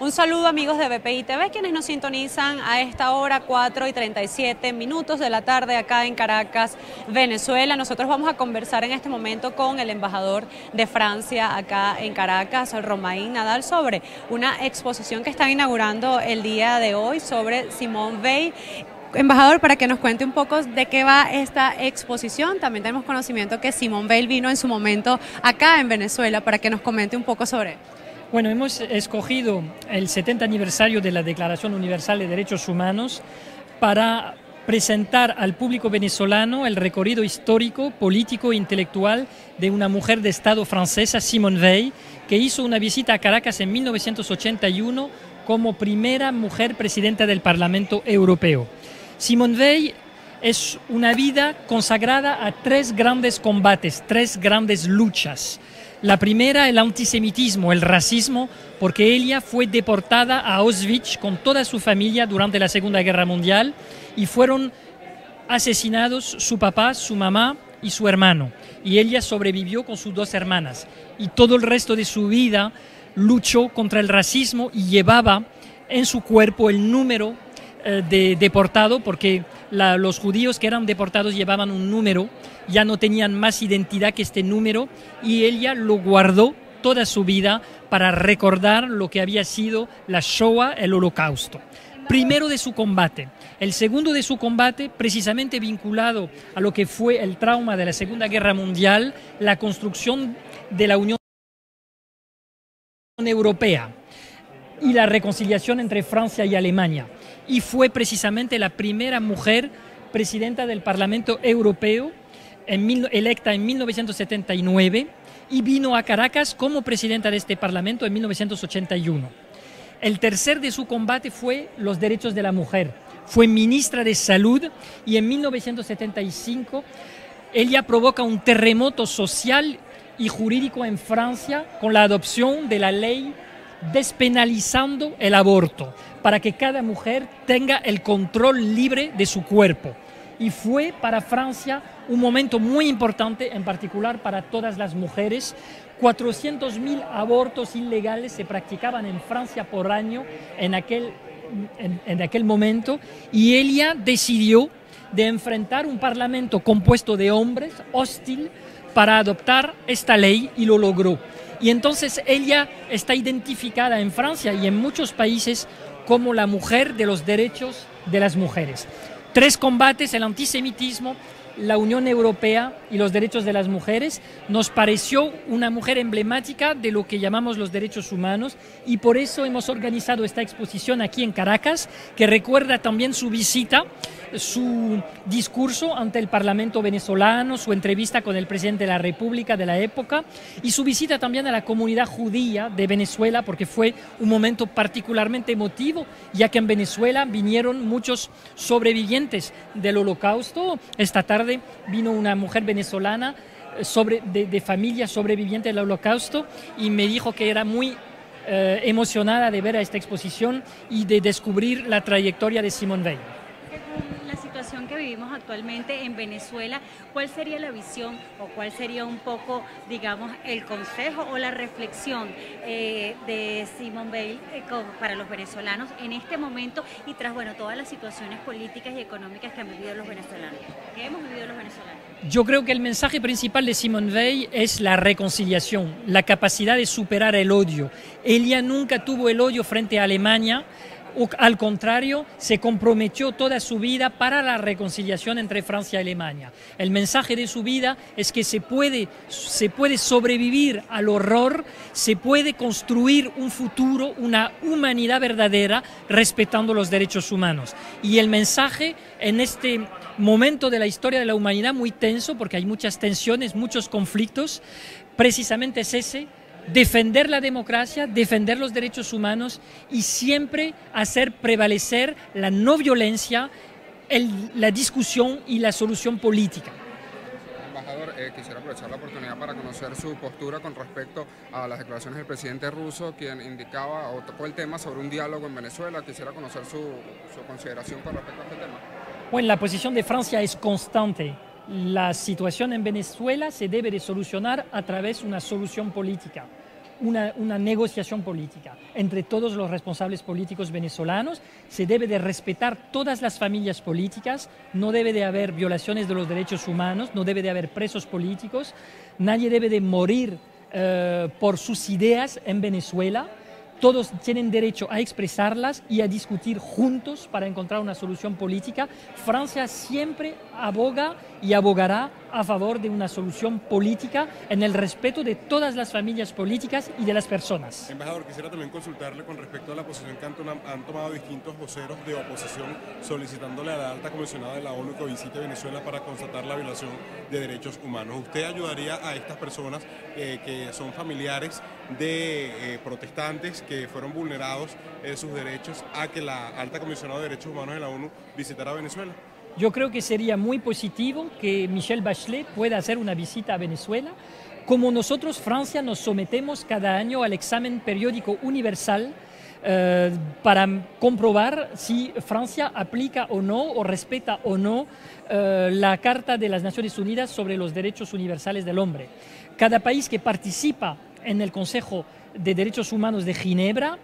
Un saludo amigos de BPI TV, quienes nos sintonizan a esta hora 4:37 de la tarde acá en Caracas, Venezuela. Nosotros vamos a conversar en este momento con el embajador de Francia acá en Caracas, Romain Nadal, sobre una exposición que están inaugurando el día de hoy sobre Simone Veil. Embajador, para que nos cuente un poco de qué va esta exposición. También tenemos conocimiento que Simone Veil vino en su momento acá en Venezuela, para que nos comente un poco sobre. Bueno, hemos escogido el 70 aniversario de la Declaración Universal de Derechos Humanos para presentar al público venezolano el recorrido histórico, político e intelectual de una mujer de Estado francesa, Simone Veil, que hizo una visita a Caracas en 1981 como primera mujer presidenta del Parlamento Europeo. Simone Veil es una vida consagrada a tres grandes combates, tres grandes luchas. La primera, el antisemitismo, el racismo, porque ella fue deportada a Auschwitz con toda su familia durante la Segunda Guerra Mundial y fueron asesinados su papá, su mamá y su hermano. Y ella sobrevivió con sus dos hermanas. Y todo el resto de su vida luchó contra el racismo y llevaba en su cuerpo el número de deportado, porque los judíos que eran deportados llevaban un número, ya no tenían más identidad que este número, y ella lo guardó toda su vida para recordar lo que había sido la Shoah, el Holocausto. Primero de su combate. El segundo de su combate, precisamente vinculado a lo que fue el trauma de la Segunda Guerra Mundial, la construcción de la Unión Europea y la reconciliación entre Francia y Alemania. Y fue precisamente la primera mujer presidenta del Parlamento Europeo, electa en 1979, y vino a Caracas como presidenta de este Parlamento en 1981. El tercer de su combate fue los derechos de la mujer. Fue ministra de Salud y en 1975 ella provoca un terremoto social y jurídico en Francia con la adopción de la ley despenalizando el aborto, para que cada mujer tenga el control libre de su cuerpo. Y fue para Francia un momento muy importante, en particular para todas las mujeres. 400.000 abortos ilegales se practicaban en Francia por año en aquel momento, y ella decidió de enfrentar un parlamento compuesto de hombres, hostil, para adoptar esta ley, y lo logró. Y entonces ella está identificada en Francia y en muchos países como la mujer de los derechos de las mujeres. Tres combates: el antisemitismo, la Unión Europea y los derechos de las mujeres. Nos pareció una mujer emblemática de lo que llamamos los derechos humanos, y por eso hemos organizado esta exposición aquí en Caracas, que recuerda también su visita, su discurso ante el Parlamento venezolano, su entrevista con el presidente de la República de la época, y su visita también a la comunidad judía de Venezuela, porque fue un momento particularmente emotivo, ya que en Venezuela vinieron muchos sobrevivientes del Holocausto. Esta tarde vino una mujer venezolana de familia sobreviviente del Holocausto, y me dijo que era muy emocionada de ver a esta exposición y de descubrir la trayectoria de Simone Veil. La situación que vivimos actualmente en Venezuela, ¿cuál sería la visión o cuál sería un poco, digamos, el consejo o la reflexión de Simone Veil para los venezolanos en este momento y tras, bueno, todas las situaciones políticas y económicas que han vivido los venezolanos, que hemos vivido los venezolanos? Yo creo que el mensaje principal de Simone Veil es la reconciliación, la capacidad de superar el odio. Ella nunca tuvo el odio frente a Alemania. Al contrario, se comprometió toda su vida para la reconciliación entre Francia y Alemania. El mensaje de su vida es que se puede sobrevivir al horror, se puede construir un futuro, una humanidad verdadera, respetando los derechos humanos. Y el mensaje en este momento de la historia de la humanidad muy tenso, porque hay muchas tensiones, muchos conflictos, precisamente es ese: defender la democracia, defender los derechos humanos y siempre hacer prevalecer la no violencia, la discusión y la solución política. Embajador, quisiera aprovechar la oportunidad para conocer su postura con respecto a las declaraciones del presidente ruso, quien indicaba o tocó el tema sobre un diálogo en Venezuela. Quisiera conocer su consideración con respecto a este tema. Bueno, la posición de Francia es constante. La situación en Venezuela se debe de solucionar a través de una solución política. una negociación política entre todos los responsables políticos venezolanos. Se debe de respetar todas las familias políticas, no debe de haber violaciones de los derechos humanos, no debe de haber presos políticos, nadie debe de morir por sus ideas en Venezuela. Todos tienen derecho a expresarlas y a discutir juntos para encontrar una solución política. Francia siempre aboga y abogará a favor de una solución política en el respeto de todas las familias políticas y de las personas. Embajador, quisiera también consultarle con respecto a la posición que han tomado distintos voceros de oposición solicitándole a la alta comisionada de la ONU que visite Venezuela para constatar la violación de derechos humanos. ¿Usted ayudaría a estas personas que son familiares de protestantes que fueron vulnerados sus derechos a que la alta comisionada de derechos humanos de la ONU visitara Venezuela? Yo creo que sería muy positivo que Michelle Bachelet pueda hacer una visita a Venezuela. Como nosotros, Francia, nos sometemos cada año al examen periódico universal para comprobar si Francia aplica o no o respeta o no la Carta de las Naciones Unidas sobre los Derechos Universales del Hombre. Cada país que participa en el Consejo de Derechos Humanos de Ginebra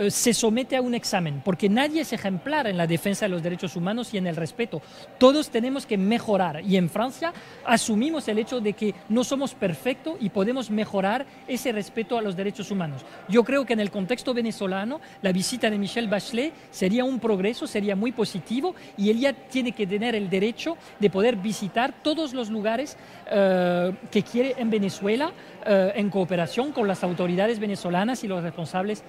se somete a un examen, porque nadie es ejemplar en la defensa de los derechos humanos y en el respeto. Todos tenemos que mejorar y en Francia asumimos el hecho de que no somos perfectos y podemos mejorar ese respeto a los derechos humanos. Yo creo que en el contexto venezolano la visita de Michelle Bachelet sería un progreso, sería muy positivo y ella tiene que tener el derecho de poder visitar todos los lugares que quiere en Venezuela en cooperación con las autoridades venezolanas y los responsables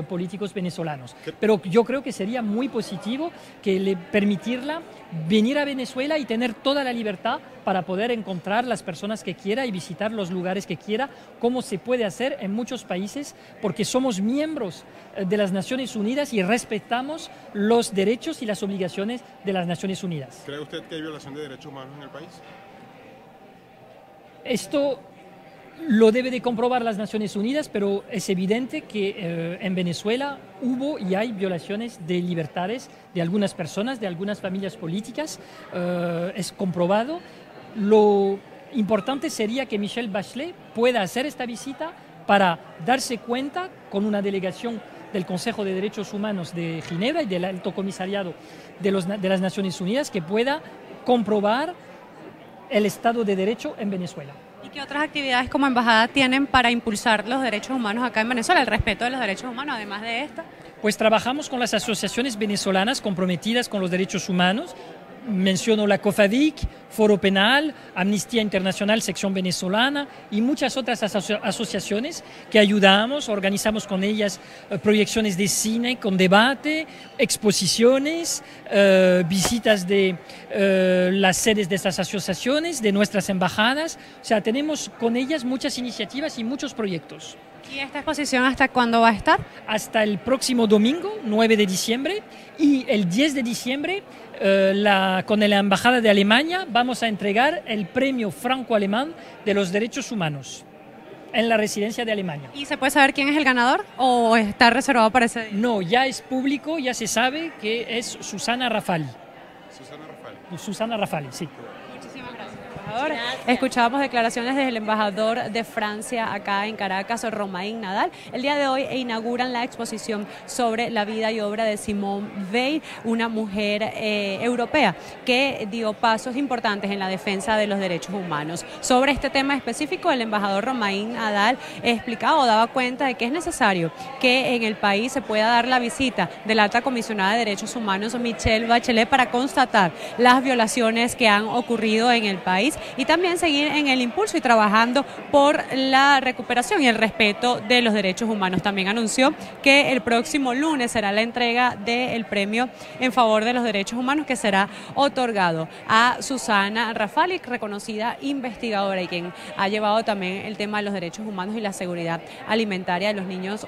políticos venezolanos. Pero yo creo que sería muy positivo que le permitirla venir a Venezuela y tener toda la libertad para poder encontrar las personas que quiera y visitar los lugares que quiera, como se puede hacer en muchos países, porque somos miembros de las Naciones Unidas y respetamos los derechos y las obligaciones de las Naciones Unidas. ¿Cree usted que hay violación de derechos humanos en el país? Esto lo debe de comprobar las Naciones Unidas, pero es evidente que en Venezuela hubo y hay violaciones de libertades de algunas personas, de algunas familias políticas. Es comprobado. Lo importante sería que Michelle Bachelet pueda hacer esta visita para darse cuenta con una delegación del Consejo de Derechos Humanos de Ginebra y del Alto Comisariado de las Naciones Unidas, que pueda comprobar el Estado de Derecho en Venezuela. ¿Y qué otras actividades como embajada tienen para impulsar los derechos humanos acá en Venezuela, el respeto de los derechos humanos, además de esta? Pues trabajamos con las asociaciones venezolanas comprometidas con los derechos humanos. Menciono la COFADIC, Foro Penal, Amnistía Internacional, Sección Venezolana y muchas otras asociaciones que ayudamos, organizamos con ellas proyecciones de cine con debate, exposiciones, visitas de las sedes de estas asociaciones, de nuestras embajadas. O sea, tenemos con ellas muchas iniciativas y muchos proyectos. ¿Y esta exposición hasta cuándo va a estar? Hasta el próximo domingo, 9 de diciembre, y el 10 de diciembre con la Embajada de Alemania vamos a entregar el premio franco-alemán de los derechos humanos en la residencia de Alemania. ¿Y se puede saber quién es el ganador o está reservado para ese día? No, ya es público, ya se sabe que es Susana Rafali. Susana Rafali, sí. Muchísimas gracias, embajador. Escuchábamos declaraciones del embajador de Francia acá en Caracas, Romain Nadal. El día de hoy inauguran la exposición sobre la vida y obra de Simone Veil, una mujer europea que dio pasos importantes en la defensa de los derechos humanos. Sobre este tema específico, el embajador Romain Nadal daba cuenta de que es necesario que en el país se pueda dar la visita de la alta comisionada de derechos humanos, Michelle Bachelet, para constatar las violaciones que han ocurrido en el país y también seguir en el impulso y trabajando por la recuperación y el respeto de los derechos humanos. También anunció que el próximo lunes será la entrega del premio en favor de los derechos humanos, que será otorgado a Susana Rafali, reconocida investigadora y quien ha llevado también el tema de los derechos humanos y la seguridad alimentaria de los niños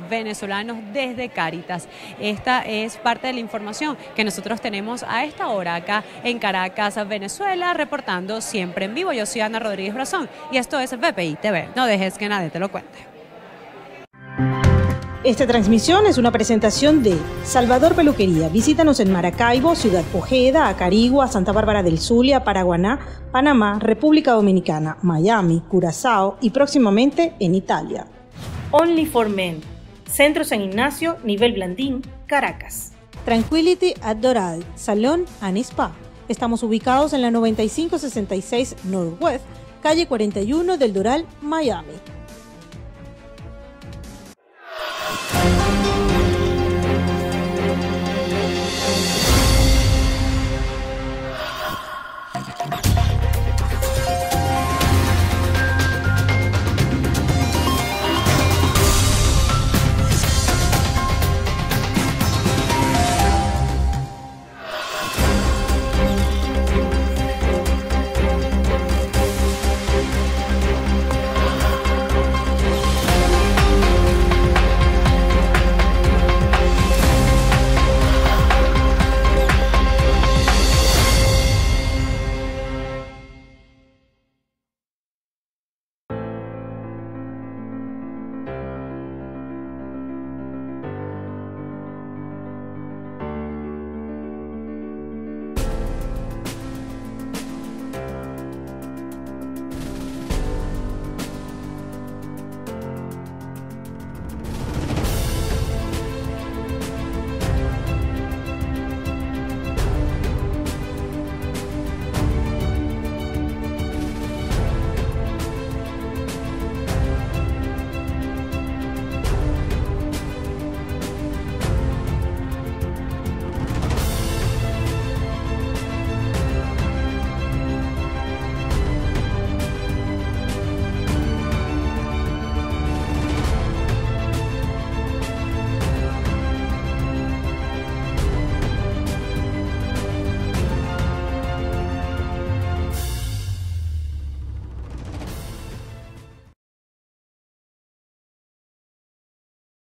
venezolanos desde Cáritas. Esta es parte de la información que nosotros tenemos a esta hora acá en Caracas, Venezuela, reportando siempre en vivo. Yo soy Ana Rodríguez Brazón y esto es BPI TV. No dejes que nadie te lo cuente. Esta transmisión es una presentación de Salvador Peluquería. Visítanos en Maracaibo, Ciudad Ojeda, Acarigua, Santa Bárbara del Zulia, Paraguaná, Panamá, República Dominicana, Miami, Curazao y próximamente en Italia. Only for Men, Centro San Ignacio, Nivel Blandín, Caracas. Tranquility at Doral, Salón and Spa. Estamos ubicados en la 9566 Northwest, calle 41 del Doral, Miami.